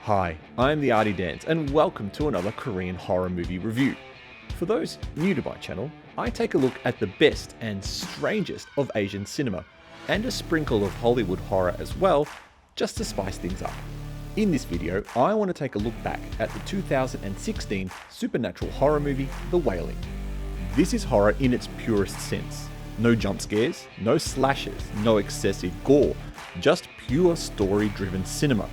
Hi, I'm the Artie Dance and welcome to another Korean horror movie review. For those new to my channel, I take a look at the best and strangest of Asian cinema and a sprinkle of Hollywood horror as well, just to spice things up. In this video, I want to take a look back at the 2016 supernatural horror movie, The Wailing. This is horror in its purest sense. No jump scares, no slashes, no excessive gore, just pure story-driven cinema.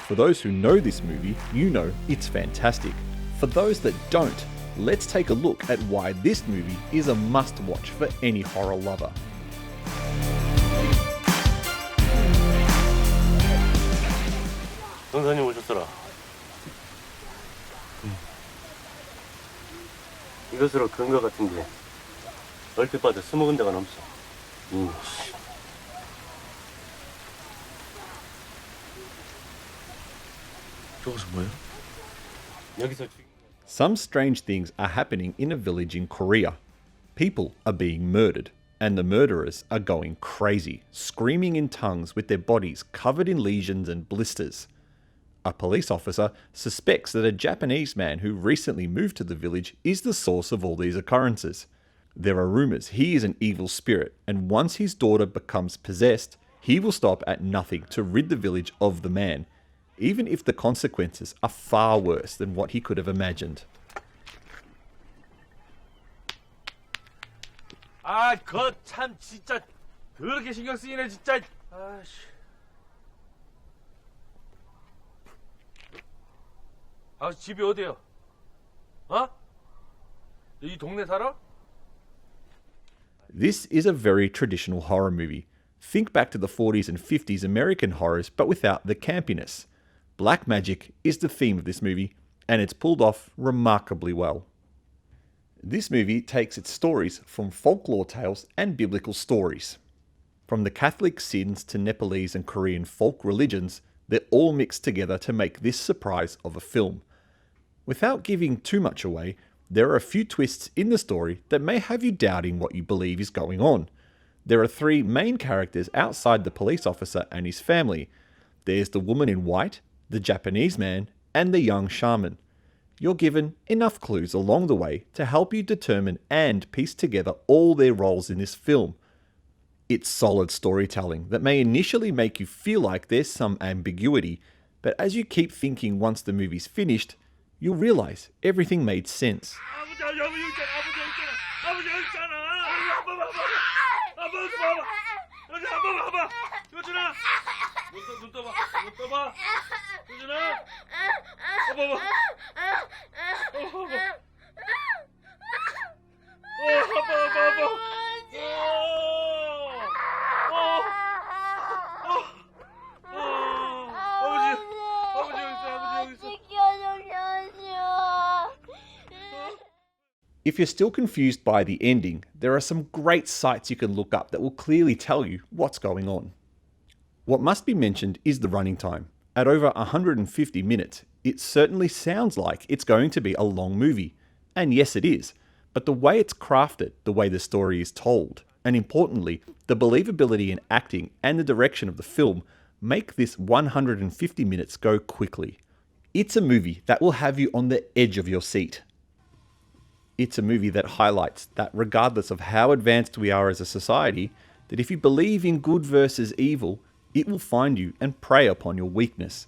For those who know this movie, you know it's fantastic. For those that don't, let's take a look at why this movie is a must-watch for any horror lover. 전사님 오셨더라. 이것으로 근거 같은데 얼핏 봐도 스무 군데가 넘쳐. 저것은 뭐예요? 여기서 Some strange things are happening in a village in Korea. People are being murdered, and the murderers are going crazy, screaming in tongues with their bodies covered in lesions and blisters. A police officer suspects that a Japanese man who recently moved to the village is the source of all these occurrences. There are rumors he is an evil spirit, and once his daughter becomes possessed, he will stop at nothing to rid the village of the man, even if the consequences are far worse than what he could have imagined. 아, 거 참 진짜 그렇게 신경 쓰이네 진짜. 아씨. 아, 집이 어디요? 어? 이 동네 살아? This is a very traditional horror movie. Think back to the 40s and 50s American horrors, but without the campiness. Black magic is the theme of this movie, and it's pulled off remarkably well. This movie takes its stories from folklore tales and biblical stories. From the Catholic sins to Nepalese and Korean folk religions, they're all mixed together to make this surprise of a film. Without giving too much away, there are a few twists in the story that may have you doubting what you believe is going on. There are three main characters outside the police officer and his family. There's the woman in white, the Japanese man, and the young shaman. You're given enough clues along the way to help you determine and piece together all their roles in this film. It's solid storytelling that may initially make you feel like there's some ambiguity, but as you keep thinking once the movie's finished, you'll realize everything made sense. 눈 떠봐. 효준아. 봐봐. If you're still confused by the ending, there are some great sites you can look up that will clearly tell you what's going on. What must be mentioned is the running time. At over 150 minutes, it certainly sounds like it's going to be a long movie. And yes, it is. But the way it's crafted, the way the story is told, and importantly, the believability in acting and the direction of the film make this 150 minutes go quickly. It's a movie that will have you on the edge of your seat. It's a movie that highlights that regardless of how advanced we are as a society, that if you believe in good versus evil, it will find you and prey upon your weakness.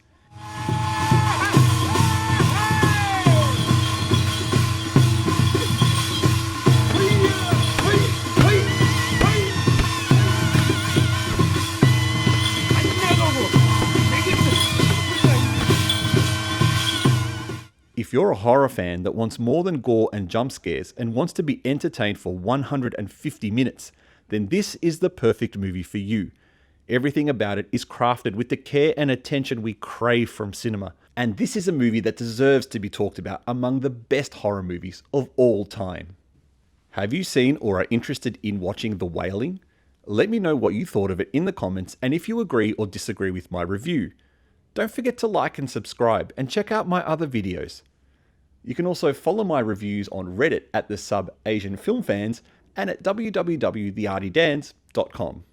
If you're a horror fan that wants more than gore and jump scares and wants to be entertained for 150 minutes, then this is the perfect movie for you. Everything about it is crafted with the care and attention we crave from cinema, and this is a movie that deserves to be talked about among the best horror movies of all time. Have you seen or are interested in watching The Wailing? Let me know what you thought of it in the comments and if you agree or disagree with my review. Don't forget to like and subscribe and check out my other videos. You can also follow my reviews on Reddit at the sub Asian Film Fans and at www.theartydance.com.